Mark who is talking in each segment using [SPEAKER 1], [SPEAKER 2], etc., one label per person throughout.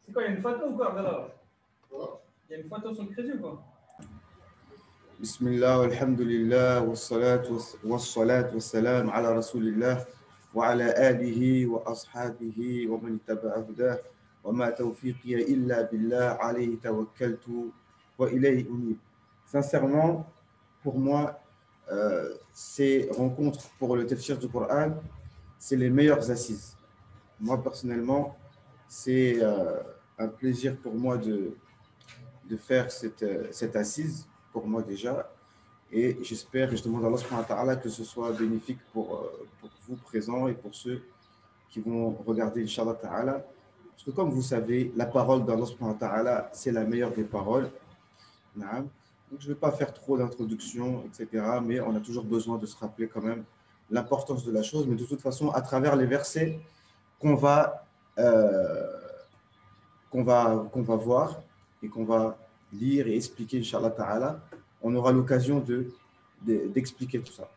[SPEAKER 1] C'est quoi, il y a une photo ou quoi, Abdallah? Il y a une photo sur le crédit ou quoi?
[SPEAKER 2] بسم الله والحمد لله والصلاة والسلام على رسول الله وعلى آله وأصحابه ومن اتبع هداه وما توفيقي إلا بالله عليه توكلت وإليه أنيب. Sincèrement, pour moi, ces rencontres pour le tafsir du Coran, c'est les meilleures assises. Moi, personnellement, c'est un plaisir pour moi de faire cette assise, pour moi déjà, et j'espère et je demande à Allah subhanahu wa ta'ala que ce soit bénéfique pour vous présents et pour ceux qui vont regarder, Inch'Allah ta'ala. Parce que comme vous savez, la parole d'Allah subhanahu wa ta'ala, c'est la meilleure des paroles. Donc je ne vais pas faire trop d'introduction, etc. Mais on a toujours besoin de se rappeler quand même l'importance de la chose. Mais de toute façon, à travers les versets qu'on va voir et qu'on va lire et expliquer, Inch'Allah ta'ala, on aura l'occasion d'expliquer tout ça.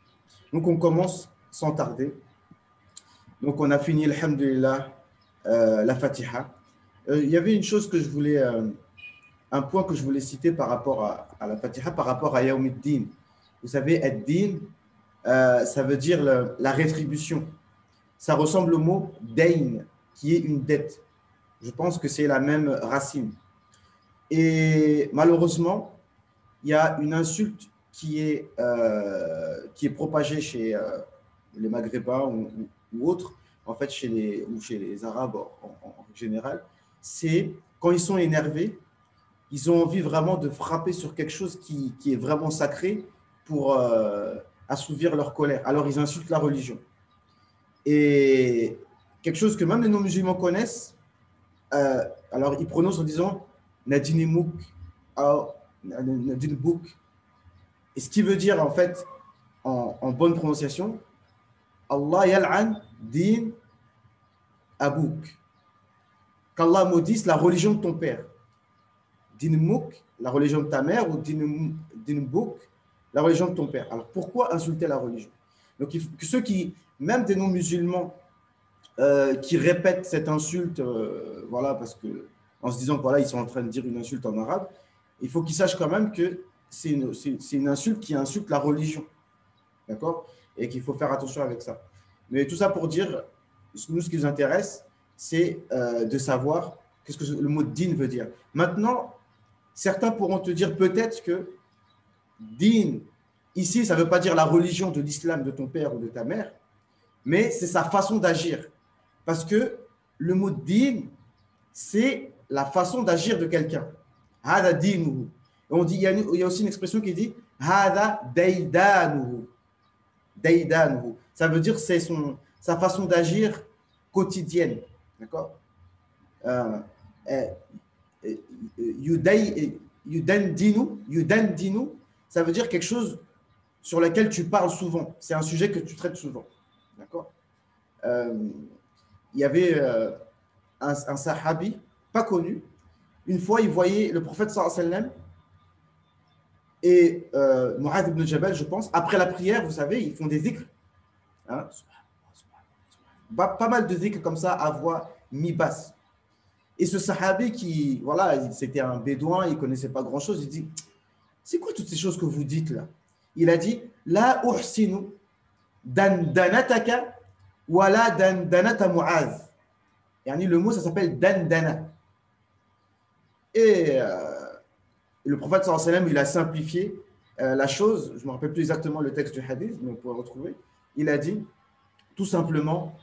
[SPEAKER 2] Donc, on commence sans tarder. Donc, on a fini, alhamdulillah, la Fatiha. Il y avait une chose que je voulais, un point que je voulais citer par rapport à la Fatiha, par rapport à Yawmiddin. Vous savez, ad-din, ça veut dire la rétribution. Ça ressemble au mot dayn, qui est une dette. Je pense que c'est la même racine. Et malheureusement, il y a une insulte qui est propagée chez les Maghrébins ou autres, en fait chez les Arabes en général. C'est quand ils sont énervés, ils ont envie vraiment de frapper sur quelque chose qui est vraiment sacré pour assouvir leur colère. Alors ils insultent la religion. Et quelque chose que même les non-musulmans connaissent, alors ils prononcent en disant Nadinimouk, Nadinbouk. Et ce qui veut dire en fait, en bonne prononciation, Allah yal'an din abouk. Qu'Allah maudisse la religion de ton père. Dinmouk, la religion de ta mère, ou dinbouk, la religion de ton père. Alors pourquoi insulter la religion? Donc ceux qui, même des non-musulmans, qui répètent cette insulte, voilà, parce que en se disant que voilà, ils sont en train de dire une insulte en arabe, il faut qu'ils sachent quand même que c'est une insulte qui insulte la religion, d'accord? Et qu'il faut faire attention avec ça. Mais tout ça pour dire, nous, ce qui nous intéresse, c'est de savoir qu'est-ce que le mot din veut dire. Maintenant, certains pourront te dire peut-être que din, ici, ça ne veut pas dire la religion de l'islam de ton père ou de ta mère, mais c'est sa façon d'agir. Parce que le mot din, c'est la façon d'agir de quelqu'un. Hada dinuhu. On dit, il y a aussi une expression qui dit Hada daydanuhu. Daydanuhu. Ça veut dire c'est sa façon d'agir quotidienne. D'accord? Yudandinu, ça veut dire quelque chose sur lequel tu parles souvent. C'est un sujet que tu traites souvent. D'accord? Il y avait un sahabi, pas connu. Une fois, il voyait le prophète sallallahu alayhi wa sallam et Mu'adh ibn Jabal, je pense, après la prière, vous savez, ils font des dhikrs. Hein? Pas mal de dhikrs comme ça à voix mi-basse. Et ce sahabi qui, voilà, c'était un bédouin, il ne connaissait pas grand-chose, il dit, c'est quoi toutes ces choses que vous dites là? Il a dit, la uhsinu dandanataka wala dandanata Mu'adh. Yani, le mot, ça s'appelle dandana. Et le prophète sallallahu alayhi wa sallam, il a simplifié la chose. Je ne me rappelle plus exactement le texte du hadith, mais on pourrait retrouver. Il a dit, tout simplement,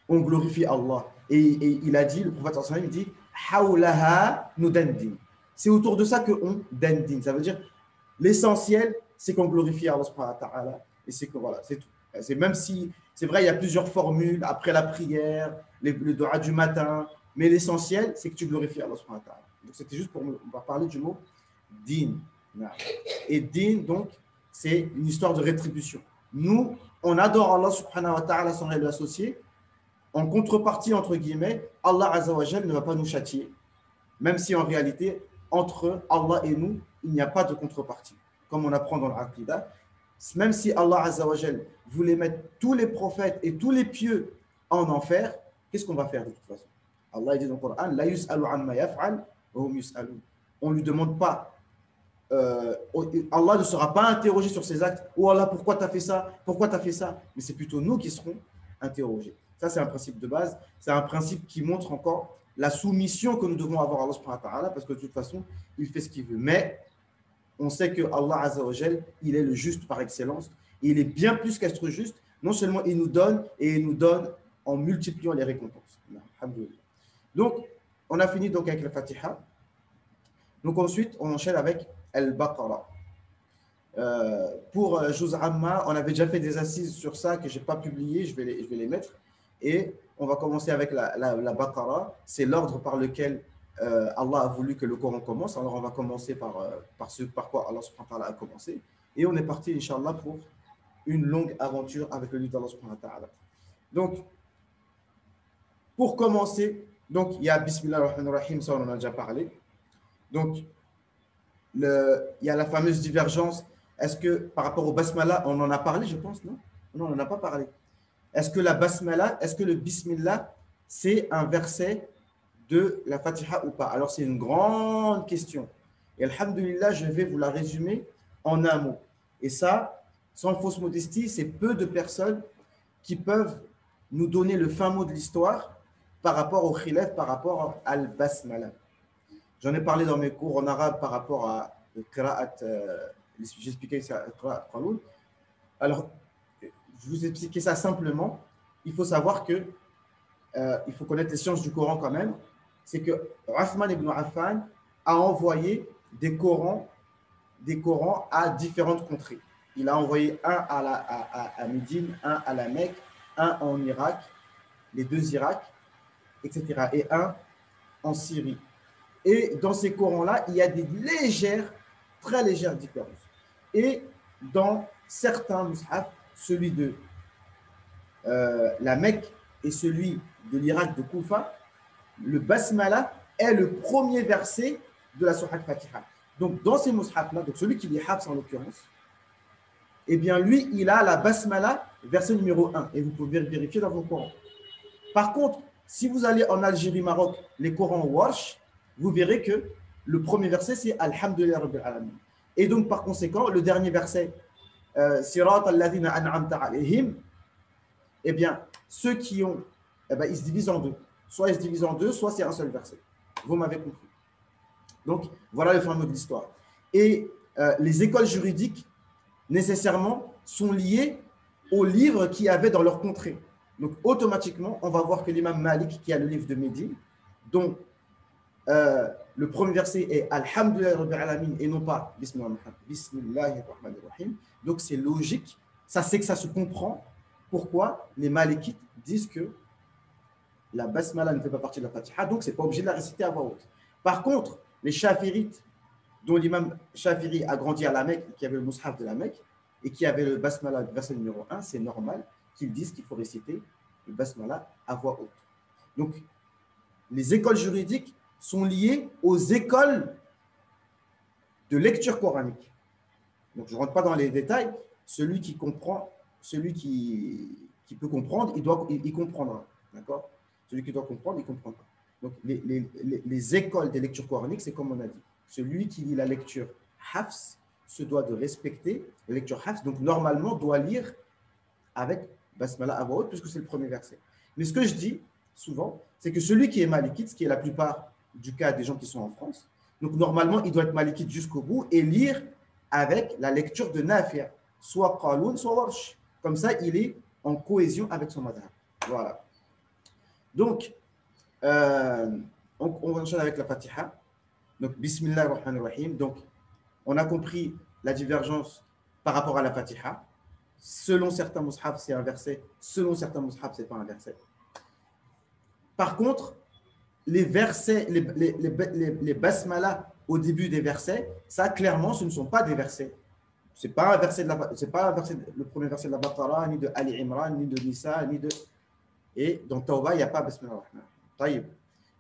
[SPEAKER 2] on glorifie Allah. Et il a dit, le prophète sallallahu alayhi wa sallam, il dit, hawlaha nudandin. C'est autour de ça qu'on dandin. Ça veut dire, l'essentiel, c'est qu'on glorifie Allah subhanahu wa ta'ala. Et c'est que voilà, c'est tout. C'est même si, c'est vrai, il y a plusieurs formules après la prière, le dua du matin, mais l'essentiel, c'est que tu glorifies Allah subhanahu wa ta'ala. Donc, c'était juste on va parler du mot din. Et din, donc, c'est une histoire de rétribution. Nous, on adore Allah subhanahu wa ta'ala sans rien lui associer. En contrepartie, entre guillemets, Allah azza wa jal ne va pas nous châtier. Même si en réalité, entre Allah et nous, il n'y a pas de contrepartie. Comme on apprend dans l'Aqidah, même si Allah azza wa jal voulait mettre tous les prophètes et tous les pieux en enfer, qu'est-ce qu'on va faire de toute façon? Allah dit dans le Coran, la yus'alu amma yaf'al wa hum yus'alun. On ne lui demande pas, Allah ne sera pas interrogé sur ses actes. Oh Allah, pourquoi tu as fait ça? Pourquoi tu as fait ça? Mais c'est plutôt nous qui serons interrogés. Ça, c'est un principe de base. C'est un principe qui montre encore la soumission que nous devons avoir à Allah subhanahu wa ta'ala, parce que de toute façon, il fait ce qu'il veut. Mais on sait que Allah Azza wa Jal, il est le juste par excellence. Et il est bien plus qu'être juste. Non seulement il nous donne, et il nous donne en multipliant les récompenses. Alhamdulillah. Donc, on a fini donc avec la Fatiha. Donc ensuite, on enchaîne avec Al-Baqarah. Pour Juz Amma, on avait déjà fait des assises sur ça que je n'ai pas publiées, je vais les mettre. Et on va commencer avec la Baqarah. C'est l'ordre par lequel Allah a voulu que le Coran commence. Alors on va commencer par ce par quoi Allah subhanahu wa ta'ala a commencé. Et on est parti, Inch'Allah, pour une longue aventure avec le livre d'Allah subhanahu wa ta'ala. Donc, pour commencer, donc, il y a Bismillah ar-Rahman ar-Rahim, ça on en a déjà parlé. Donc, il y a la fameuse divergence. Est-ce que par rapport au Basmala, on en a parlé, je pense, non? Non, on n'en a pas parlé. Est-ce que la Basmala, est-ce que le Bismillah, c'est un verset de la Fatiha ou pas? Alors, c'est une grande question. Et alhamdulillah, je vais vous la résumer en un mot. Et ça, sans fausse modestie, c'est peu de personnes qui peuvent nous donner le fin mot de l'histoire par rapport au khilaf, par rapport à al-Basmala. J'en ai parlé dans mes cours en arabe par rapport à Qira'at, j'expliquais ça, Qira'at Qaloun. Alors, je vous expliquer ça simplement. Il faut savoir que, il faut connaître les sciences du Coran quand même. C'est que Uthman ibn Affan a envoyé des Corans à différentes contrées. Il a envoyé un à Médine, un à la Mecque, un en Irak, les deux Irak, etc. et un en Syrie. Et dans ces Corans-là, il y a des très légères différences. Et dans certains mushaf, celui de la Mecque et celui de l'Irak de Koufa, le Basmala est le premier verset de la Sourate Fatiha. Donc, dans ces mushaf-là, donc celui qui les Hafs en l'occurrence, eh bien, lui, il a la Basmala, verset numéro 1. Et vous pouvez vérifier dans vos Corans. Par contre, si vous allez en Algérie, Maroc, les Corans Warsh, vous verrez que le premier verset, c'est Alhamdulillah Rabbil Alamin. Et donc, par conséquent, le dernier verset, Sirat alladhina an'amta alayhim, eh bien, ceux qui ont, eh bien, ils se divisent en deux. Soit ils se divisent en deux, soit c'est un seul verset. Vous m'avez compris. Donc, voilà le fin mot de l'histoire. Et les écoles juridiques, nécessairement, sont liées aux livres qu'il y avait dans leur contrée. Donc, automatiquement, on va voir que l'imam Malik, qui a le livre de Médine, dont le premier verset est Alhamdulillah Rabbil Alamin et non pas Bismillahir Rahmanir Rahim. Donc, c'est logique. Ça, c'est que ça se comprend. Pourquoi les Malikites disent que la Basmala ne fait pas partie de la Fatiha, donc ce n'est pas obligé de la réciter à voix haute. Par contre, les Shafirites, dont l'imam Shafiri a grandi à la Mecque, qui avait le Mus'haf de la Mecque, et qui avait le Basmala, verset numéro 1, c'est normal qu'ils disent qu'il faut réciter le Basmala à voix haute. Donc, les écoles juridiques sont liées aux écoles de lecture coranique. Donc, je ne rentre pas dans les détails. Celui qui comprend, celui qui peut comprendre, il comprendra. D'accord? Celui qui doit comprendre, il comprendra. Donc, les écoles des lectures coraniques, c'est comme on a dit. Celui qui lit la lecture Hafs se doit de respecter la lecture Hafs. Donc, normalement, doit lire avec Basmala à voix haute, puisque c'est le premier verset. Mais ce que je dis souvent, c'est que celui qui est malikite, ce qui est la plupart du cas des gens qui sont en France, donc normalement, il doit être malikite jusqu'au bout et lire avec la lecture de Nafi', soit Qaloun, soit Warsh. Comme ça, il est en cohésion avec son madhab. Voilà. Donc, on va enchaîner avec la Fatiha. Donc, Bismillah ar-Rahman ar-Rahim. Donc, on a compris la divergence par rapport à la Fatiha. Selon certains mushaf, c'est un verset. Selon certains mushaf, ce n'est pas un verset. Par contre, les versets, les basmalas au début des versets, ça, clairement, ce ne sont pas des versets. Ce n'est pas un verset, le premier verset de la Baqarah, ni de Ali Imran, ni de Nisa, ni de... Et dans Tawbah, il n'y a pas Bismillah ar-Rahman. Taïb.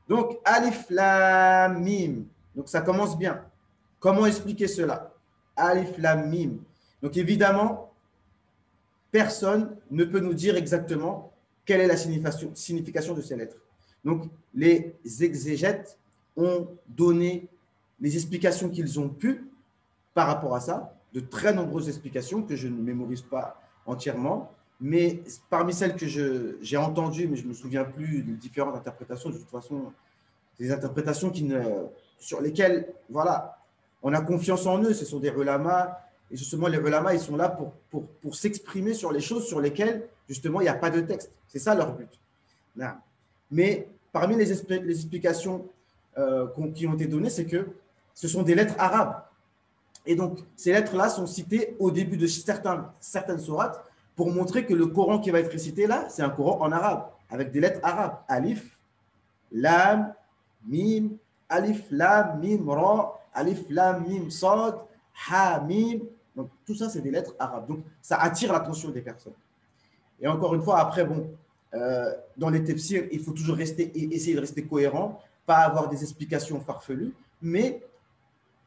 [SPEAKER 2] Donc, Alif Lam Mim. Donc, ça commence bien. Comment expliquer cela? Alif Lam Mim. Donc, évidemment, personne ne peut nous dire exactement quelle est la signification de ces lettres. Donc, les exégètes ont donné les explications qu'ils ont pu par rapport à ça, de très nombreuses explications que je ne mémorise pas entièrement, mais parmi celles que j'ai entendues, mais je ne me souviens plus des différentes interprétations, de toute façon, des interprétations sur lesquelles, voilà, on a confiance en eux, ce sont des ulama, et justement, les ulama, ils sont là pour s'exprimer sur les choses sur lesquelles, justement, il n'y a pas de texte. C'est ça leur but. Non. Mais parmi les explications qui ont été données, c'est que ce sont des lettres arabes. Et donc, ces lettres-là sont citées au début de certaines sourates pour montrer que le Coran qui va être récité là, c'est un Coran en arabe, avec des lettres arabes. Alif, lam, mim, alif, lam, mim, ra, alif, lam, mim, sad, ha, mim. Donc, tout ça, c'est des lettres arabes. Donc, ça attire l'attention des personnes. Et encore une fois, après, bon, dans les tafsirs, il faut toujours essayer de rester cohérent, pas avoir des explications farfelues, mais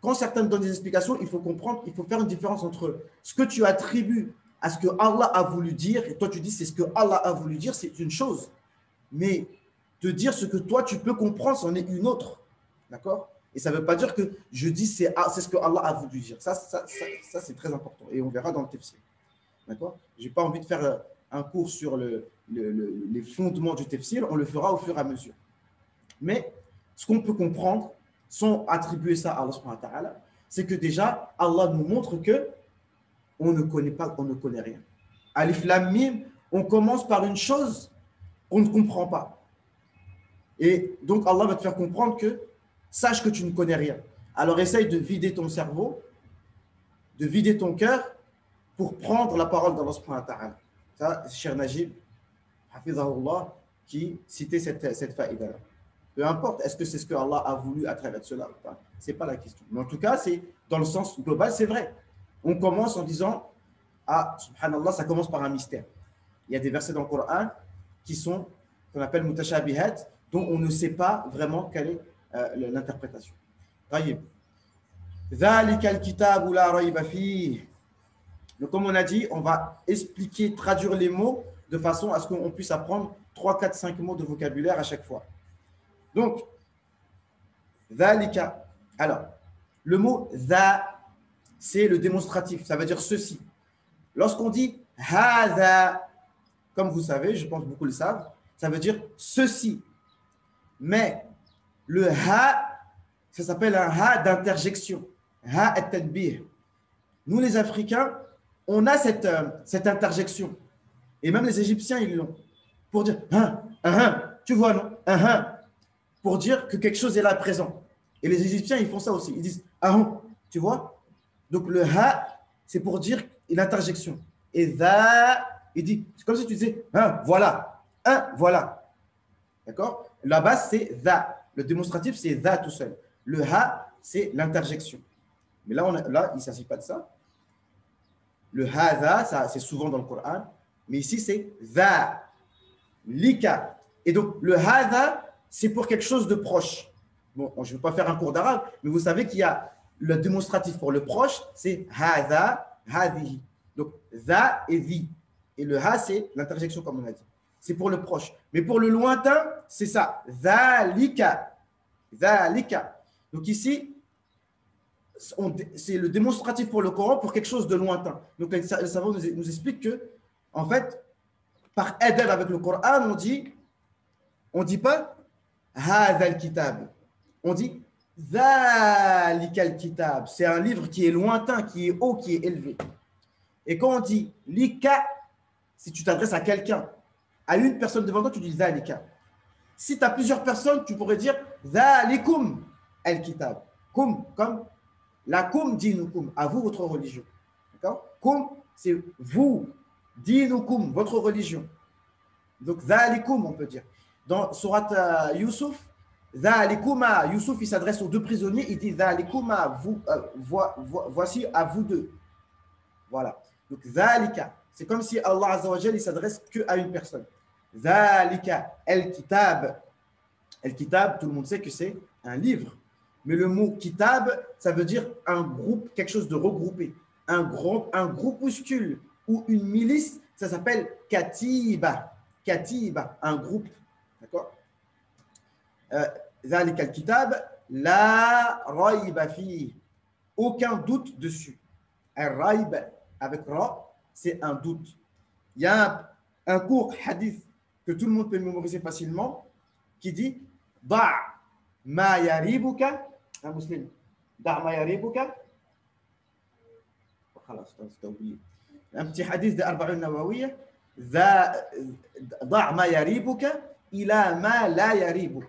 [SPEAKER 2] quand certains donnent des explications, il faut comprendre, il faut faire une différence entre ce que tu attribues à ce que Allah a voulu dire, et toi tu dis c'est ce que Allah a voulu dire, c'est une chose. Mais de dire ce que toi tu peux comprendre, c'en est une autre. D'accord? Et ça ne veut pas dire que je dis c'est ce que Allah a voulu dire. Ça c'est très important. Et on verra dans le tafsir. D'accord? Je n'ai pas envie de faire un cours sur les fondements du tafsir, on le fera au fur et à mesure. Mais ce qu'on peut comprendre, sans attribuer ça à Allah subhanahu wa ta'ala, c'est que déjà, Allah nous montre que on ne connaît pas, on ne connaît rien. Alif Lam Mim, on commence par une chose qu'on ne comprend pas. Et donc, Allah va te faire comprendre que sache que tu ne connais rien. Alors, essaye de vider ton cerveau, de vider ton cœur pour prendre la parole d'Allah subhanahu wa ta'ala. Ça, c'est Cheikh Najib, hafizahullah, qui citait cette faïda-là. Peu importe, est-ce que c'est ce que Allah a voulu à travers cela ou pas? Ce n'est pas la question. Mais en tout cas, c'est dans le sens global, c'est vrai. On commence en disant, ah, subhanallah, ça commence par un mystère. Il y a des versets dans le Coran qu'on appelle mutashabihat, dont on ne sait pas vraiment quelle est l'interprétation. Taïb. ذَلِكَ الْكِتَابُ لَا رَيْبَ فِيهِ. Donc, comme on a dit, on va expliquer, traduire les mots de façon à ce qu'on puisse apprendre 3, 4, 5 mots de vocabulaire à chaque fois. Donc, dhalika. Alors, le mot dha, c'est le démonstratif, ça veut dire ceci. Lorsqu'on dit hadha, comme vous savez, je pense que beaucoup le savent, ça veut dire ceci. Mais le ha, ça s'appelle un ha d'interjection. Ha at-tadbih. Nous, les Africains, on a cette interjection. Et même les Égyptiens, ils l'ont. Pour dire tu vois, non? Pour dire que quelque chose est là présent. Et les Égyptiens, ils font ça aussi. Ils disent tu vois? Donc le ha, c'est pour dire une interjection. Et dha, il dit, c'est comme si tu disais voilà. Voilà. D'accord? La base, c'est dha. Le démonstratif, c'est dha tout seul. Le ha, c'est l'interjection. Mais là, il ne s'agit pas de ça. Le hadha, ça, c'est souvent dans le Coran. Mais ici, c'est dha. Lika. Et donc, le hadha, c'est pour quelque chose de proche. Bon, je ne vais pas faire un cours d'arabe, mais vous savez qu'il y a le démonstratif pour le proche, c'est hadha, hadihi. Donc, dha et vi. Et le ha, c'est l'interjection, comme on a dit. C'est pour le proche. Mais pour le lointain, c'est ça. Dhalika. Dhalika. Donc ici, c'est le démonstratif pour le Coran pour quelque chose de lointain. Donc, les savants nous expliquent que, en fait, par adab avec le Coran, on dit pas hadha al-kitab. On dit dhalika al-kitab. C'est un livre qui est lointain, qui est haut, qui est élevé. Et quand on dit lika, si tu t'adresses à quelqu'un, à une personne devant toi, tu dis dhalika. Si tu as plusieurs personnes, tu pourrais dire dhalikum al-kitab. Kum, comme lakum dinukum, à vous votre religion. D'accord? Kum, c'est vous, dinukum, votre religion. Donc dhalikum, on peut dire. Dans Surat Yusuf, dhalikuma, Yusuf, il s'adresse aux deux prisonniers, il dit dhalikuma, voici à vous deux. Voilà. Donc dhalika, c'est comme si Allah Azza wa Jal, il s'adresse qu'à une personne. Dhalika, el-kitab. El-kitab, tout le monde sait que c'est un livre. Mais le mot kitab, ça veut dire un groupe, quelque chose de regroupé. Un groupuscule ou une milice, ça s'appelle katiba. Katiba, un groupe. D'accord? ذَلِكَ الْكِتَابَ لَا رَيْبَ فِيهِ. Aucun doute dessus. Al-raïb avec ra, c'est un doute. Il y a un court hadith que tout le monde peut mémoriser facilement qui dit Da' ma yaribuka, un musulman, Da' ma yaribuka. Un petit hadith de Arba'un Nawawiyya, Da' ma yaribuka ila ma la yaribuk.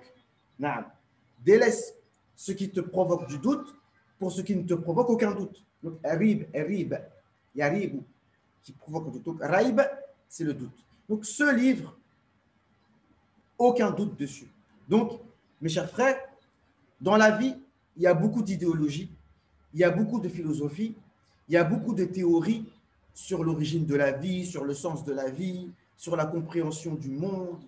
[SPEAKER 2] Délaisse ce qui te provoque du doute pour ce qui ne te provoque aucun doute. Donc, rib, yaribu, qui provoque du doute. Raib, c'est le doute. Donc, ce livre, aucun doute dessus. Donc, mes chers frères, dans la vie, il y a beaucoup d'idéologies, il y a beaucoup de philosophies, il y a beaucoup de théories sur l'origine de la vie, sur le sens de la vie, sur la compréhension du monde,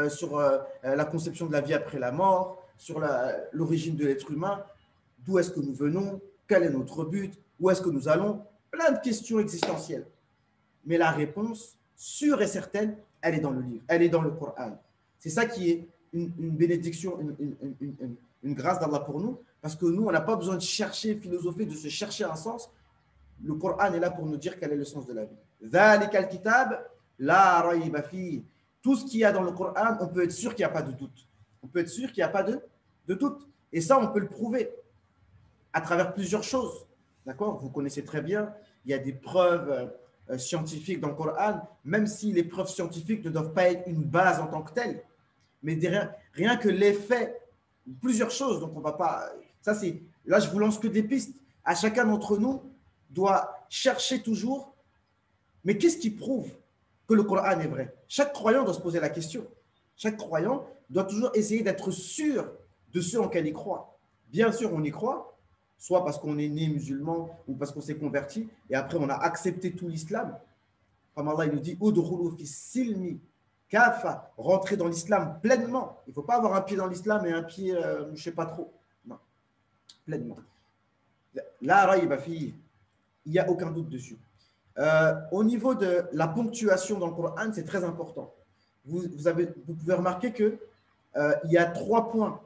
[SPEAKER 2] sur la conception de la vie après la mort, sur l'origine de l'être humain, d'où est-ce que nous venons, quel est notre but, où est-ce que nous allons, plein de questions existentielles. Mais la réponse, sûre et certaine, elle est dans le livre, elle est dans le Coran. C'est ça qui est une bénédiction, une grâce d'Allah pour nous, parce que nous, on n'a pas besoin de chercher, philosopher, de se chercher un sens. Le Coran est là pour nous dire quel est le sens de la vie. ذَلِكَ الْكِتَابَ لَا رَيْبَ فِيهِ. Tout ce qu'il y a dans le Coran, on peut être sûr qu'il n'y a pas de doute. On peut être sûr qu'il n'y a pas de doute. Et ça, on peut le prouver à travers plusieurs choses. D'accord? Vous connaissez très bien, il y a des preuves scientifiques dans le Coran, même si les preuves scientifiques ne doivent pas être une base en tant que telle. Mais rien que l'effet, plusieurs choses. Donc, on va pas. Ça, c'est. Là, je vous lance que des pistes. À chacun d'entre nous doit chercher toujours. Mais qu'est-ce qui prouve que le Coran est vrai? Chaque croyant doit se poser la question. Chaque croyant doit toujours essayer d'être sûr de ce en quel il croit. Bien sûr, on y croit, soit parce qu'on est né musulman ou parce qu'on s'est converti, et après on a accepté tout l'islam. Comme Allah il nous dit, Udkhulu fi silmi kafa, rentrer dans l'islam pleinement. Il ne faut pas avoir un pied dans l'islam et un pied, je ne sais pas trop. Non, pleinement. La rayba fi, il n'y a aucun doute dessus. Au niveau de la ponctuation dans le Coran, c'est très important. Vous pouvez remarquer qu'il y a 3 points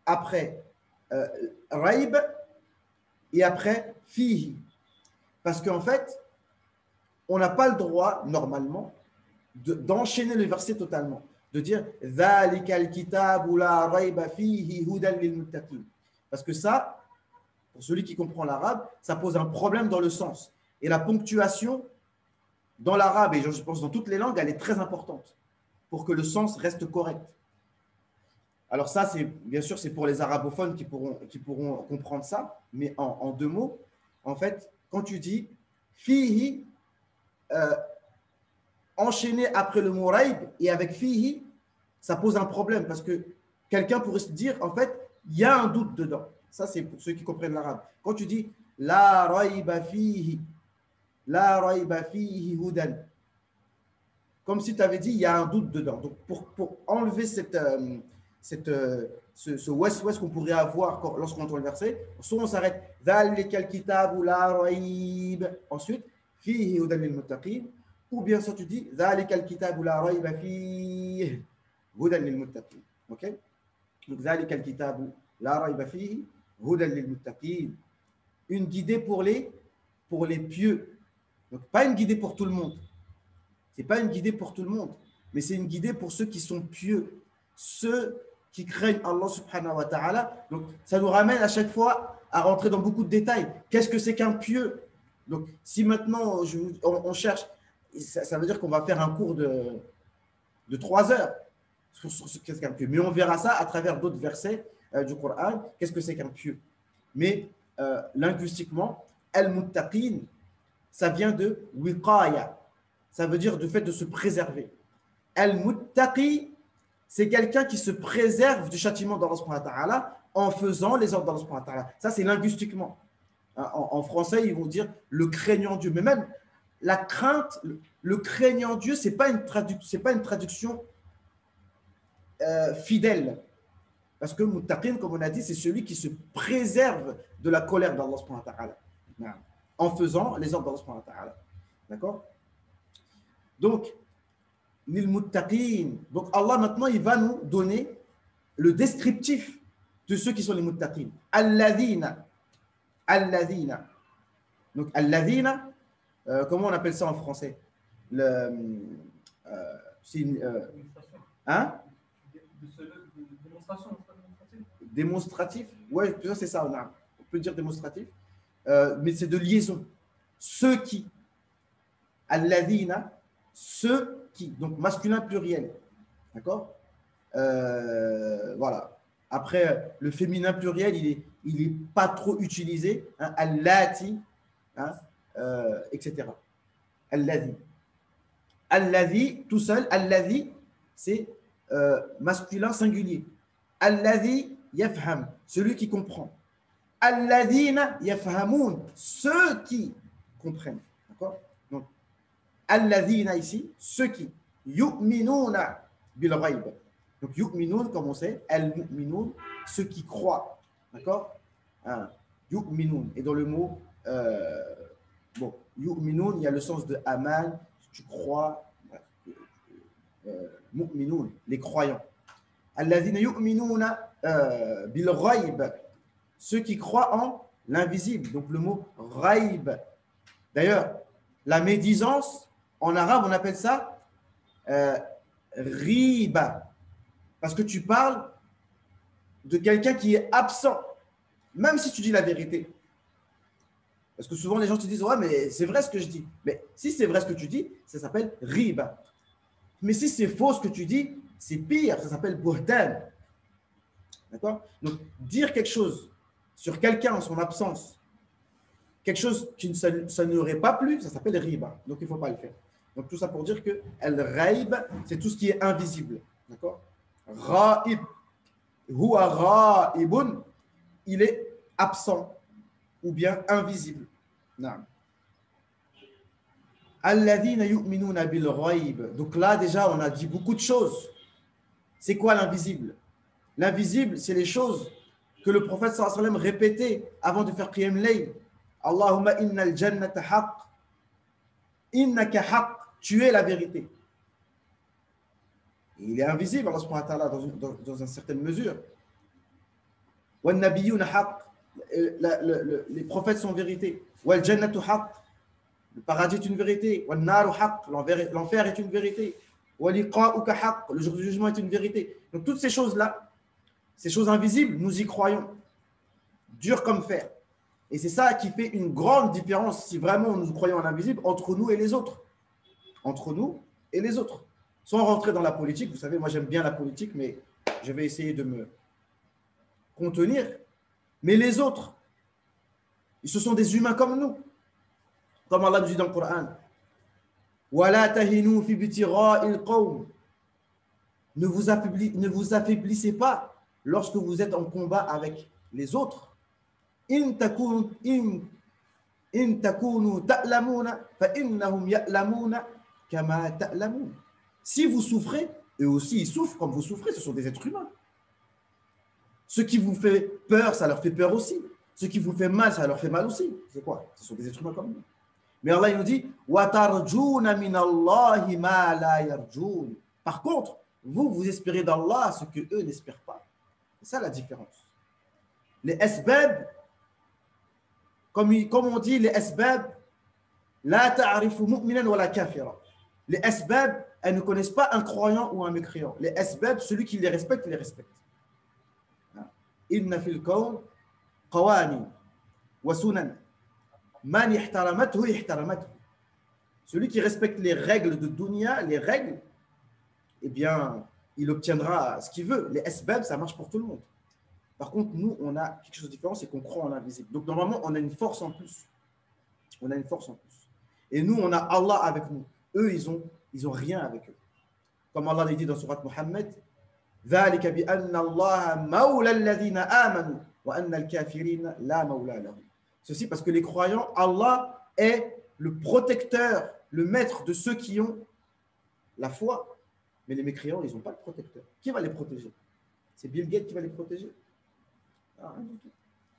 [SPEAKER 2] après raib et après fihi. Parce qu'en fait, on n'a pas le droit, normalement, d'enchaîner le verset totalement. De dire « Dhalikal kitabu la rayba fihi hudan lil muttaqin ». Parce que ça, pour celui qui comprend l'arabe, ça pose un problème dans le sens. Et la ponctuation, dans l'arabe, et je pense dans toutes les langues, elle est très importante pour que le sens reste correct. Alors ça, bien sûr, c'est pour les arabophones qui pourront comprendre ça, mais en 2 mots, en fait, quand tu dis « fihi », enchaîné après le mot raib et avec fihi, ça pose un problème parce que quelqu'un pourrait se dire, en fait, il y a un doute dedans. Ça, c'est pour ceux qui comprennent l'arabe. Quand tu dis « la rayba fihi », la rayba fihi hudan, comme si tu avais dit il y a un doute dedans. Donc, pour enlever ce ouest qu'on pourrait avoir lorsqu'on entend le verset, soit on s'arrête dhalikal kitabu la rayb, ensuite fihi hudan lil muttaqin, ou bien soit tu dis dhalikal kitabu la rayba fihi hudan lil muttaqin. OK? Donc dhalikal kitabu la rayba fihi hudan lil muttaqin. Une guidée pour les pieux. Donc, pas une guidée pour tout le monde. Ce n'est pas une guidée pour tout le monde, mais c'est une guidée pour ceux qui sont pieux, ceux qui craignent Allah subhanahu wa ta'ala. Donc, ça nous ramène à chaque fois à rentrer dans beaucoup de détails. Qu'est-ce que c'est qu'un pieux? Donc, si maintenant on cherche, ça veut dire qu'on va faire un cours de 3 heures sur ce qu'est-ce qu'un pieux. Mais on verra ça à travers d'autres versets du Coran. Qu'est-ce que c'est qu'un pieux? Mais linguistiquement, al-muttaqin, ça vient de wiqaya. Ça veut dire du fait de se préserver. Al-muttaqi, c'est quelqu'un qui se préserve du châtiment d'Allah subhanahu wa ta'ala en faisant les ordres d'Allah subhanahu wa ta'ala. Ça, c'est linguistiquement. En français, ils vont dire le craignant Dieu. Mais même la crainte, le craignant Dieu, ce n'est pas une traduction fidèle. Parce que muttaqin, comme on a dit, c'est celui qui se préserve de la colère d'Allah subhanahu wa ta'ala en faisant les ordres d'Allah subhanahu wa ta'ala. D'accord? Donc, lil muttaqin. Donc, Allah, maintenant, il va nous donner le descriptif de ceux qui sont les muttaqin. Alladhina. Alladhina. Donc, alladhina, comment on appelle ça en français? C'est une,
[SPEAKER 1] Démonstration.
[SPEAKER 2] hein?
[SPEAKER 1] Démonstration.
[SPEAKER 2] Démonstratif? Ouais, c'est ça, on peut dire démonstratif. Mais c'est de liaison. Ceux qui. Alladhina, ceux qui. Donc, masculin pluriel. D'accord? Voilà. Après, le féminin pluriel, il est pas trop utilisé. Hein, allati, hein, etc. Alladhi. Alladhi, tout seul. Alladhi, c'est masculin singulier. Alladhi yafham, celui qui comprend. Alladhina yafhamoun, ceux qui comprennent. D'accord? Donc, alladhina ici, ceux qui. Yu'minuna bil ghaib. Donc, yu'minun, comme on sait, al-mu'minun, ceux qui croient. D'accord? Yu'minun. Et dans le mot, bon, yu'minun, il y a le sens de aman, tu crois, mu'minun, les croyants. Alladhina yu'minuna bil ghaib, ceux qui croient en l'invisible. Donc, le mot ghaib. D'ailleurs, la médisance, en arabe, on appelle ça riba. Parce que tu parles de quelqu'un qui est absent, même si tu dis la vérité. Parce que souvent, les gens te disent, ouais, mais c'est vrai ce que je dis. Mais si c'est vrai ce que tu dis, ça s'appelle riba. Mais si c'est faux ce que tu dis, c'est pire, ça s'appelle buhtan. D'accord? Donc, dire quelque chose sur quelqu'un en son absence, quelque chose qui ça n'aurait pas plu, ça s'appelle riba. Donc, il ne faut pas le faire. Donc, tout ça pour dire que al-ghaib, c'est tout ce qui est invisible. D'accord? Ghaib, huwa ghaibun, il est absent ou bien invisible. Non. Alladhina yu'minuna bil ghaib. Donc là, déjà, on a dit beaucoup de choses. C'est quoi l'invisible? L'invisible, c'est les choses que le prophète sallallahu alayhi wa sallam répétait avant de faire qiyam layl. Allahumma innal jannata haqq. Innaka haqq. Tu es la vérité. Il est invisible, Allah subhanahu wa ta'ala, dans une certaine mesure. Wa nabiyuna haqq. Les prophètes sont vérité. Wal jannatu haqq. Le paradis est une vérité. Wal naru haqq. L'enfer est une vérité. Wa liqa'uka haqq. Le jour du jugement est une vérité. Donc toutes ces choses-là, ces choses invisibles, nous y croyons. Dur comme fer. Et c'est ça qui fait une grande différence, si vraiment nous croyons en l'invisible, entre nous et les autres. Entre nous et les autres. Sans rentrer dans la politique, vous savez, moi j'aime bien la politique, mais je vais essayer de me contenir. Mais les autres, ce sont des humains comme nous. Comme Allah nous dit dans le Coran. وَلَا تَهِنُوا فِي ابْتِغَاءِ الْقَوْمِ. Ne vous affaiblissez pas lorsque vous êtes en combat avec les autres. إِن تَكُونُوا تَأْلَمُونَ فَإِنَّهُمْ يَأْلَمُونَ كَمَا تَأْلَمُونَ. Si vous souffrez, eux aussi ils souffrent comme vous souffrez, ce sont des êtres humains. Ce qui vous fait peur, ça leur fait peur aussi. Ce qui vous fait mal, ça leur fait mal aussi. C'est quoi? Ce sont des êtres humains comme nous. Mais Allah il nous dit وَتَرْجُونَ مِنَ اللَّهِ مَا لَا يَرْجُونَ. Par contre, vous espérez d'Allah ce que eux n'espèrent pas. C'est ça la différence. Les asbab, comme on dit, les asbab, la ta'arifu mu'minan wa la kafira. Les asbab, elles ne connaissent pas un croyant ou un mécréant. Les asbab, celui qui les respecte, il les respecte. Inna fil kawn qawanin wa sunan. Man ihtaramathu ihtaramathu. Celui qui respecte les règles de dunya, les règles, eh bien, il obtiendra ce qu'il veut. Les asbab, ça marche pour tout le monde. Par contre, nous, on a quelque chose de différent, c'est qu'on croit en l'invisible. Donc, normalement, on a une force en plus. On a une force en plus. Et nous, on a Allah avec nous. Eux, ils ont rien avec eux. Comme Allah l'a dit dans Surat Muhammad, ذَلِكَ بِأَنَّ اللَّهَ مَوْلَى الَّذِينَ آمَنُوا وَأَنَّ الْكَافِرِينَ لَا مَوْلَى لَهُمْ. Ceci parce que les croyants, Allah est le protecteur, le maître de ceux qui ont la foi. Mais les mécréants, ils n'ont pas de protecteur. Qui va les protéger? C'est Bill Gates qui va les protéger? Ah, rien du tout.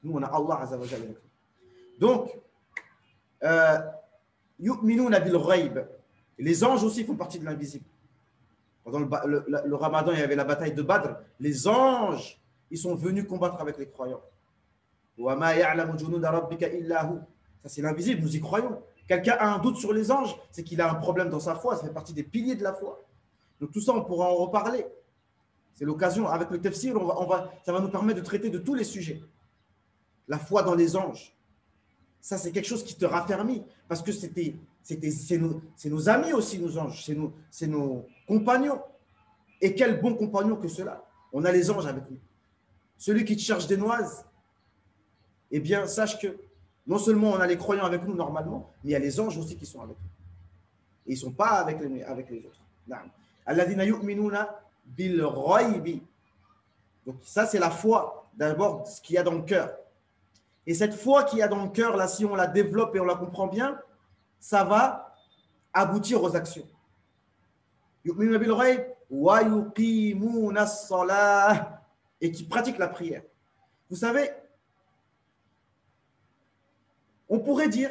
[SPEAKER 2] Nous, on a Allah Azza wa Jalla avec nous. Donc, yu'minuna bil ghaib. Les anges aussi font partie de l'invisible. Pendant le Ramadan, il y avait la bataille de Badr. Les anges, ils sont venus combattre avec les croyants. Ça, c'est l'invisible, nous y croyons. Quelqu'un a un doute sur les anges, c'est qu'il a un problème dans sa foi, ça fait partie des piliers de la foi. Donc tout ça, on pourra en reparler. C'est l'occasion, avec le tafsir, ça va nous permettre de traiter de tous les sujets. La foi dans les anges, ça c'est quelque chose qui te raffermit, parce que c'est nos amis aussi, nos anges, c'est nos compagnons. Et quel bon compagnon que cela. On a les anges avec nous. Celui qui te cherche des noises, eh bien, sache que non seulement on a les croyants avec nous normalement, mais il y a les anges aussi qui sont avec nous. Et ils ne sont pas avec les autres. Alladhina yu'minuna bil ghaybi. Donc ça, c'est la foi. D'abord, ce qu'il y a dans le cœur. Et cette foi qu'il y a dans le cœur, là, si on la développe et on la comprend bien, ça va aboutir aux actions. Yu'minuna bil ghayb wa yuqimuna as-salah, et qui pratiquent la prière. Vous savez, on pourrait dire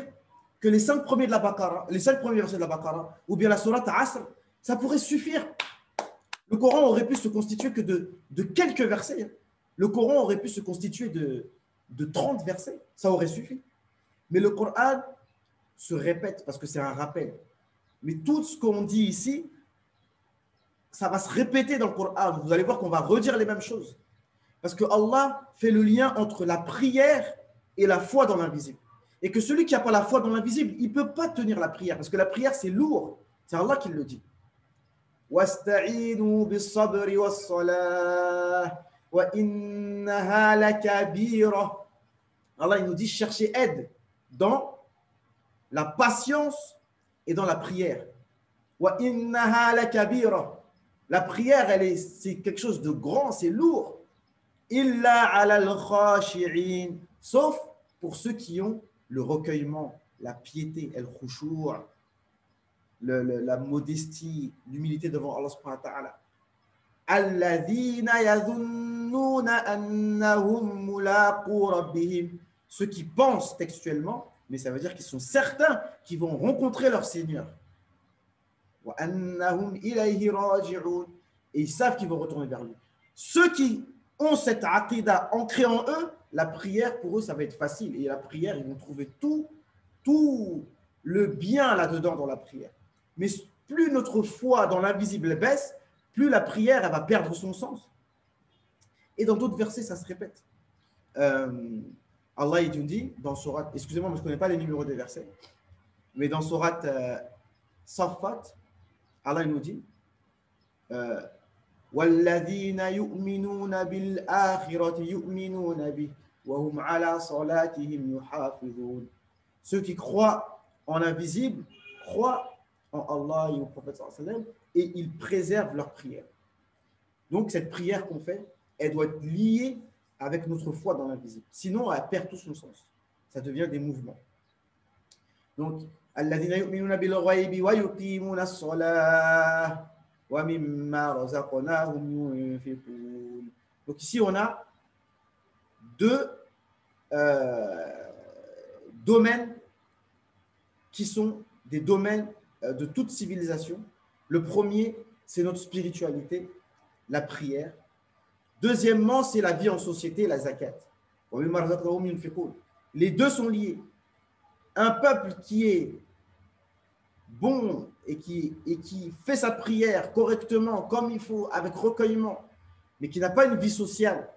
[SPEAKER 2] que les 5 premiers versets de la Baqara, ou bien la sourate Asr, ça pourrait suffire. Le Coran aurait pu se constituer que de quelques versets. Le Coran aurait pu se constituer de 30 versets. Ça aurait suffi. Mais le Coran se répète parce que c'est un rappel. Mais tout ce qu'on dit ici, ça va se répéter dans le Coran. Vous allez voir qu'on va redire les mêmes choses. Parce que Allah fait le lien entre la prière et la foi dans l'invisible. Et que celui qui n'a pas la foi dans l'invisible, il ne peut pas tenir la prière. Parce que la prière, c'est lourd. C'est Allah qui le dit. وَاسْتَعِينُوا بِالصَّبْرِ وَالصَّلَاةِ وَإِنَّهَا لَكَبِيرَةٌ. Allah, il nous dit chercher aide dans la patience et dans la prière. وَإِنَّهَا لَكَبِيرَةٌ. La prière, c'est quelque chose de grand, c'est lourd. إِلَّا عَلَى الْخَاشِعِينَ. Sauf pour ceux qui ont le recueillement, la piété, el-khushu', la modestie, l'humilité devant Allah subhanahu wa ta'ala. Alladhina yadhunnuna annahum mulaqu rabbihim. Ceux qui pensent textuellement, mais ça veut dire qu'ils sont certains qu'ils vont rencontrer leur Seigneur. Wa annahum ilayhi raji'un. Et ils savent qu'ils vont retourner vers lui. Ceux qui ont cette aqida ancrée en eux, la prière pour eux, ça va être facile. Et la prière, ils vont trouver tout le bien là-dedans dans la prière. Mais plus notre foi dans l'invisible baisse, plus la prière elle va perdre son sens. Et dans d'autres versets, ça se répète. Allah il nous dit dans Surat, excusez-moi, mais je ne connais pas les numéros des versets, mais dans Surat Saffat, Allah il nous dit وَالَّذِينَ يُؤْمِنُونَ بِالْآخِرَةِ يُؤْمِنُونَ بِهِ وَهُمْ عَلَى صَلَاتِهِمْ يُحَافِظُونَ. Ceux qui croient en l'invisible croient en Allah et au prophète sallallahu alayhi wa sallam, et ils préservent leur prière. Donc cette prière qu'on fait, elle doit être liée avec notre foi dans l'invisible. Sinon, elle perd tout son sens. Ça devient des mouvements. Donc, alladhina yu'minuna bil ghaybi wa yuqimuna as-salah wa mimma razaqnahum yunfiqun. Donc ici, on a deux domaines qui sont des domaines de toute civilisation. Le premier, c'est notre spiritualité, la prière. Deuxièmement, c'est la vie en société, la zakat. Les deux sont liés. Un peuple qui est bon et qui fait sa prière correctement, comme il faut, avec recueillement, mais qui n'a pas une vie sociale,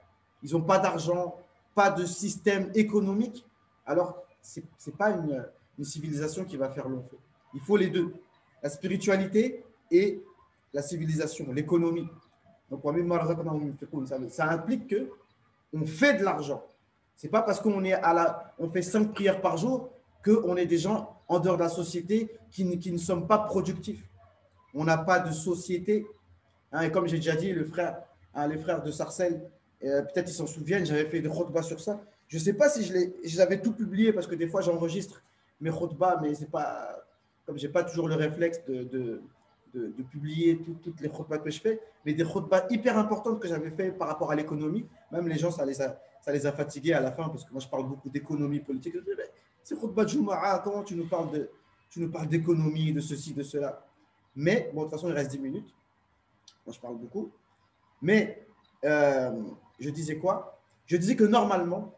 [SPEAKER 2] ils n'ont pas d'argent, pas de système économique, alors ce n'est pas une civilisation qui va faire long feu. Il faut les deux, la spiritualité et la civilisation, l'économie. Donc, ça implique qu'on fait de l'argent. Ce n'est pas parce qu'on on fait 5 prières par jour qu'on est des gens en dehors de la société qui ne sommes pas productifs. On n'a pas de société. Et comme j'ai déjà dit, les frères de Sarcelles, peut-être ils s'en souviennent, j'avais fait des khutbahs sur ça. Je ne sais pas si je l'avais tout publié parce que des fois j'enregistre mes khutbahs, mais c'est pas, comme je n'ai pas toujours le réflexe de publier toutes les khutbahs que je fais, mais des khutbahs hyper importantes que j'avais fait par rapport à l'économie. Même les gens, ça les a fatigués à la fin parce que moi je parle beaucoup d'économie politique. C'est khutbah de Juma'a, comment tu nous parles d'économie, de ceci, de cela. Mais bon, de toute façon, il reste 10 minutes. Moi, je parle beaucoup. Mais je disais quoi? Je disais que normalement,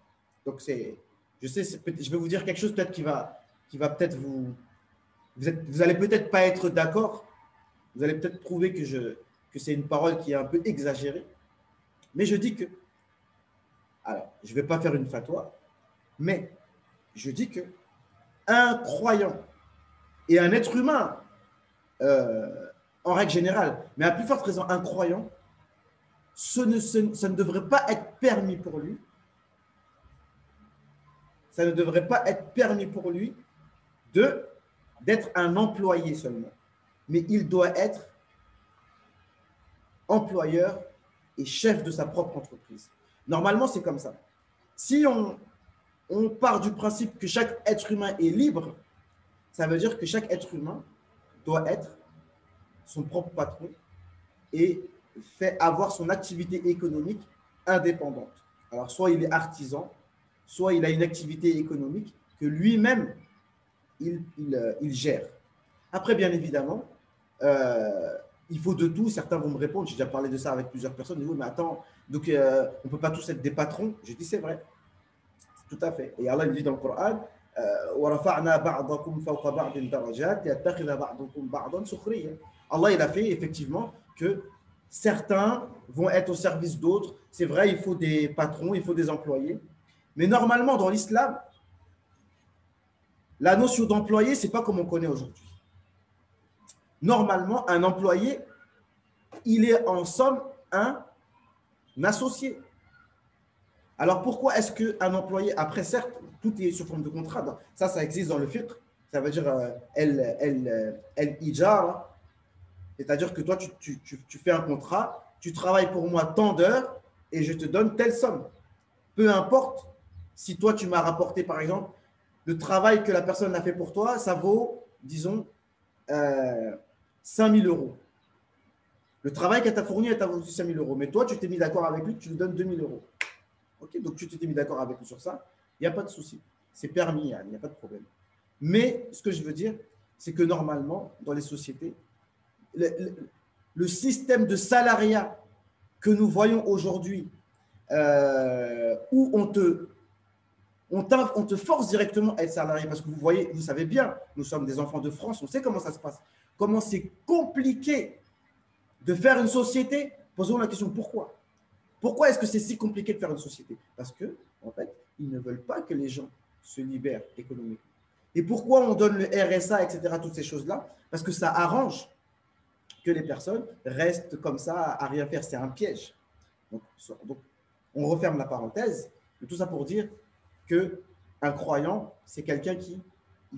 [SPEAKER 2] donc je sais, je vais vous dire quelque chose peut-être qui va peut-être vous allez peut-être pas être d'accord. Vous allez peut-être trouver que c'est une parole qui est un peu exagérée. Mais je dis que, alors, je ne vais pas faire une fatwa, mais je dis que un croyant et un être humain, en règle générale, mais à plus forte raison, un croyant, ça ne devrait pas être permis pour lui. Ça ne devrait pas être permis pour lui d'être un employé seulement. Mais il doit être employeur et chef de sa propre entreprise. Normalement, c'est comme ça. Si on part du principe que chaque être humain est libre, ça veut dire que chaque être humain doit être son propre patron et fait avoir son activité économique indépendante. Alors, soit il est artisan, soit il a une activité économique que lui-même, il gère. Après, bien évidemment, il faut de tout. Certains vont me répondre, j'ai déjà parlé de ça avec plusieurs personnes, ils disent, oui, mais attends, donc on ne peut pas tous être des patrons. Je dis, c'est vrai, tout à fait. Et Allah il dit dans le Coran, Allah il a fait effectivement que certains vont être au service d'autres. C'est vrai, il faut des patrons, il faut des employés. Mais normalement, dans l'islam, la notion d'employé, ce n'est pas comme on connaît aujourd'hui. Normalement, un employé, il est en somme un associé. Alors pourquoi est-ce qu'un employé, après certes, tout est sous forme de contrat, ça existe dans le fiqh, ça veut dire el-ijara, c'est-à-dire que toi, tu fais un contrat, tu travailles pour moi tant d'heures et je te donne telle somme. Peu importe si toi, tu m'as rapporté, par exemple, le travail que la personne a fait pour toi, ça vaut, disons, 5 000 euros. Le travail qu'elle t'a fourni, elle t'a vendu 5 000 euros. Mais toi, tu t'es mis d'accord avec lui, tu lui donnes 2 000 euros. Ok, donc tu t'es mis d'accord avec lui sur ça, il n'y a pas de souci. C'est permis, il n'y a pas de problème. Mais ce que je veux dire, c'est que normalement, dans les sociétés, le système de salariat que nous voyons aujourd'hui, où on te force directement à être salarié, parce que vous voyez, vous savez bien, nous sommes des enfants de France, on sait comment ça se passe, comment c'est compliqué de faire une société. Posons la question, pourquoi? Pourquoi est-ce que c'est si compliqué de faire une société? Parce que, en fait, ils ne veulent pas que les gens se libèrent économiquement. Et pourquoi on donne le RSA, etc., toutes ces choses-là? Parce que ça arrange que les personnes restent comme ça à rien faire. C'est un piège. Donc, on referme la parenthèse. Mais tout ça pour dire qu'un croyant, c'est quelqu'un qui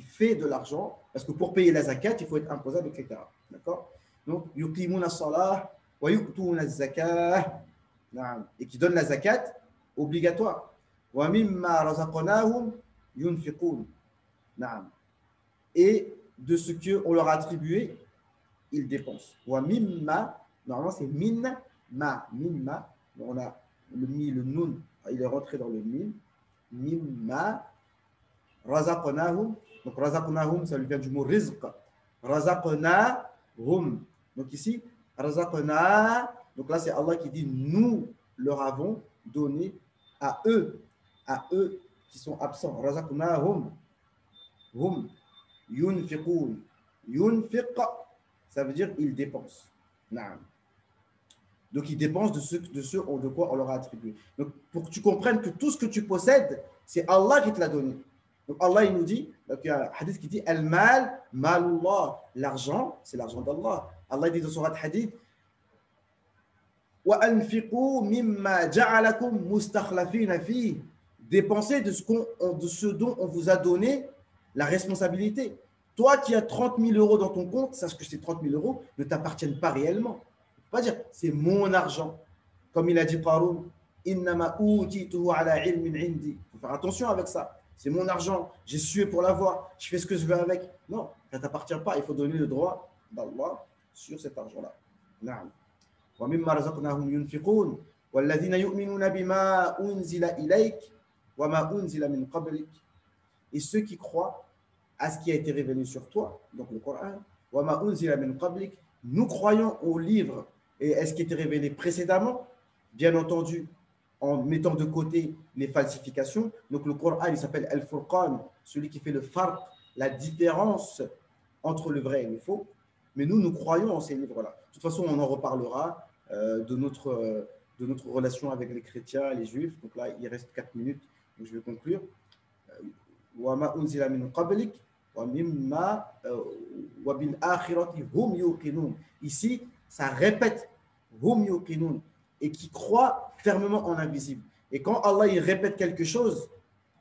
[SPEAKER 2] fait de l'argent, parce que pour payer la zakat, il faut être imposable, etc. D'accord? Donc, yuqimuna salah wa yu'tuna zakah, et qui donne la zakat obligatoire. Wa mimma razaqnahum yunfiqun. Et de ce qu'on leur a attribué, ils dépensent. Wa mimma, normalement c'est mimma. On a le nun, il est rentré dans le mim. Mimma razaqnahum. Donc razaqnahum, ça lui vient du mot rizq. Razaqnahum. Donc ici, razaqna. Donc là, c'est Allah qui dit nous leur avons donné à eux qui sont absents. Razaqnahum. Hum yunfiqun. Yunfiq, ça veut dire ils dépensent. Donc ils dépensent de de quoi on leur a attribué. Donc pour que tu comprennes que tout ce que tu possèdes, c'est Allah qui te l'a donné. Donc Allah il nous dit, donc il y a un hadith qui dit al-mal, malullah, l'argent, c'est l'argent d'Allah. Allah dit dans surat hadith wa anfiqu mimma ja'alakum mustakhlafina fi, dépensez de ce dont on vous a donné la responsabilité. Toi qui as 30 000 euros dans ton compte, sache que ces 30 000 euros ne t'appartiennent pas réellement. Pas dire c'est mon argent. Comme il a dit Qarun, innama utituhu ala ilmin indi. Il faut faire attention avec ça. C'est mon argent, j'ai sué pour l'avoir, je fais ce que je veux avec. Non, ça ne t'appartient pas. Il faut donner le droit d'Allah sur cet argent-là. Naam. Wa mimma razaqnahum yunfiqun walladhina yu'minuna bima unzila ilayk wa ma unzila min qablik. Et ceux qui croient à ce qui a été révélé sur toi, donc le Coran, wa ma unzila min qablik, nous croyons au livre et ce qui était révélé précédemment, bien entendu, en mettant de côté les falsifications. Donc le Coran, il s'appelle Al-Furqan, celui qui fait le farq, la différence entre le vrai et le faux. Mais nous croyons en ces livres-là. De toute façon, on en reparlera de notre relation avec les chrétiens et les juifs. Donc là, il reste 4 minutes, donc je vais conclure. وَمَا أُنزِلَ مِنْ قَبْلِكَ وَمِمَّا وَبِالْآخِرَةِ هُمْ يُوقِنُونَ. Ici, ça répète hum yuqinun, et qui croient fermement en l'invisible. Et quand Allah il répète quelque chose,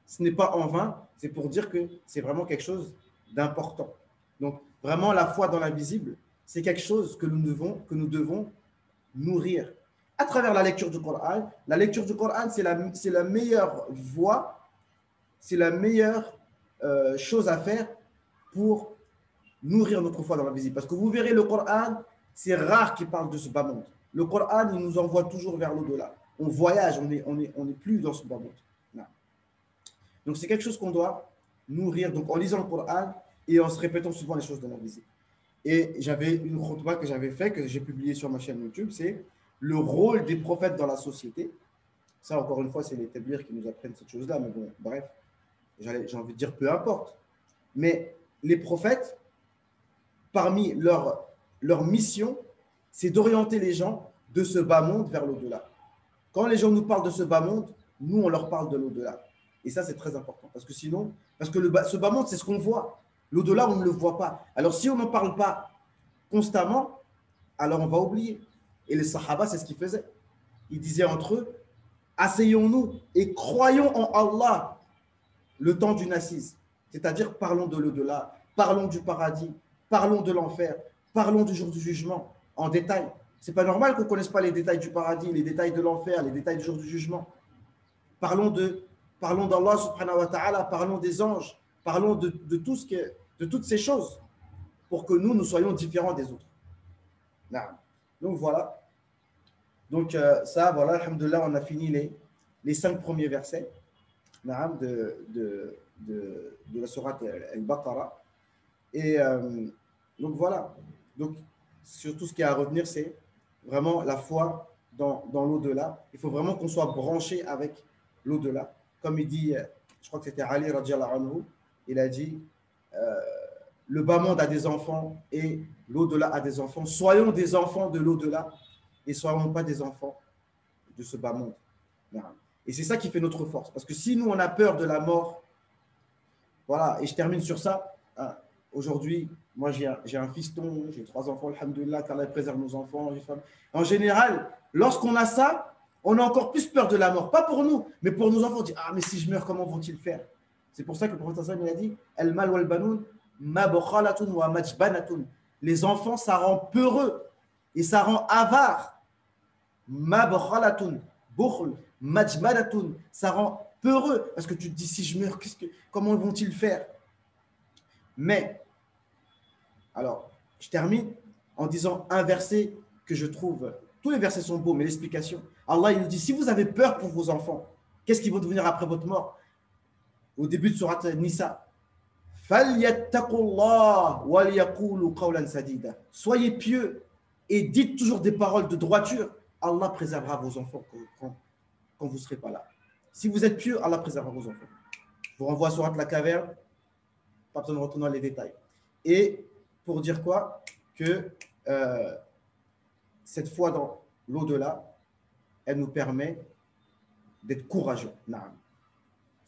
[SPEAKER 2] ce n'est pas en vain, c'est pour dire que c'est vraiment quelque chose d'important. Donc, vraiment, la foi dans l'invisible, c'est quelque chose que nous devons nourrir. À travers la lecture du Coran, c'est la meilleure voie, c'est la meilleure chose à faire pour nourrir notre foi dans l'invisible. Parce que vous verrez, le Coran, c'est rare qu'il parle de ce bas monde. Le Coran, il nous envoie toujours vers l'au-delà. On voyage, on n'est plus dans ce bas monde. Non. Donc, c'est quelque chose qu'on doit nourrir. Donc, en lisant le Coran et en se répétant souvent les choses de l'invisible. Et j'avais une khutbah que j'avais fait, que j'ai publiée sur ma chaîne YouTube, c'est le rôle des prophètes dans la société. Ça, encore une fois, c'est les tablirs qui nous apprennent cette chose-là. Mais bon, bref, j'ai envie de dire peu importe. Mais les prophètes, parmi leur mission, c'est d'orienter les gens de ce bas monde vers l'au-delà. Quand les gens nous parlent de ce bas monde, nous, on leur parle de l'au-delà. Et ça, c'est très important. Parce que sinon, ce bas monde, c'est ce qu'on voit. L'au-delà, on ne le voit pas. Alors, si on n'en parle pas constamment, alors on va oublier. Et les Sahaba, c'est ce qu'ils faisaient. Ils disaient entre eux, asseyons-nous et croyons en Allah le temps d'une assise. C'est-à-dire, parlons de l'au-delà, parlons du paradis, parlons de l'enfer, parlons du jour du jugement en détail. Ce n'est pas normal qu'on ne connaisse pas les détails du paradis, les détails de l'enfer, les détails du jour du jugement. Parlons d'Allah subhanahu wa ta'ala, parlons des anges, parlons de toutes ces choses pour que nous soyons différents des autres. Donc voilà. Donc ça, voilà, alhamdoulilah, on a fini les 5 premiers versets de la sourate Al-Baqarah. Et donc voilà. Donc surtout ce qu'il y a à retenir, c'est vraiment la foi dans l'au-delà. Il faut vraiment qu'on soit branché avec l'au-delà. Comme il dit, je crois que c'était Ali radhiyallahu anhu, il a dit le bas monde a des enfants et l'au-delà a des enfants. Soyons des enfants de l'au-delà et soyons pas des enfants de ce bas monde. Et c'est ça qui fait notre force. Parce que si nous, on a peur de la mort, voilà, et je termine sur ça. Aujourd'hui, moi, j'ai un fiston, j'ai 3 enfants, alhamdoulilah, qu'Allah préserve nos enfants. En général, lorsqu'on a ça, on a encore plus peur de la mort. Pas pour nous, mais pour nos enfants. On dit, ah, mais si je meurs, comment vont-ils faire? C'est pour ça que le prophète sallallahu alayhi wa sallam a dit, al-mal wal banoun ma bokhalatun wa majbanatun. Les enfants, ça rend peureux et ça rend avare. Ma bokhalatun, bukhl, majbanatun, ça rend peureux. Parce que tu te dis, si je meurs, comment vont-ils faire? Mais, alors, je termine en disant un verset que je trouve, tous les versets sont beaux, mais l'explication, Allah, il nous dit, si vous avez peur pour vos enfants, qu'est-ce qu'ils vont devenir après votre mort? Au début de Surat Nisa, soyez pieux et dites toujours des paroles de droiture. Allah préservera vos enfants quand vous ne serez pas là. Si vous êtes pieux, Allah préservera vos enfants. Je vous renvoie à Surat la caverne, pas besoin de retourner dans les détails. Et pour dire quoi? Que cette foi dans l'au-delà, elle nous permet d'être courageux. Naam.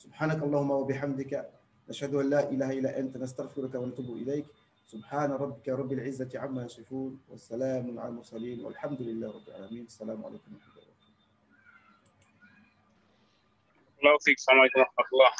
[SPEAKER 2] سبحانك اللهم وبحمدك نشهد أن لا إله إلا أنت نستغفرك ونتوب إليك سبحان ربك رب العزة عما يصفون والسلام على المرسلين والحمد لله رب العالمين السلام عليكم ورحمة الله وبركاته.
[SPEAKER 3] الله فيك. السلام عليكم ورحمة الله.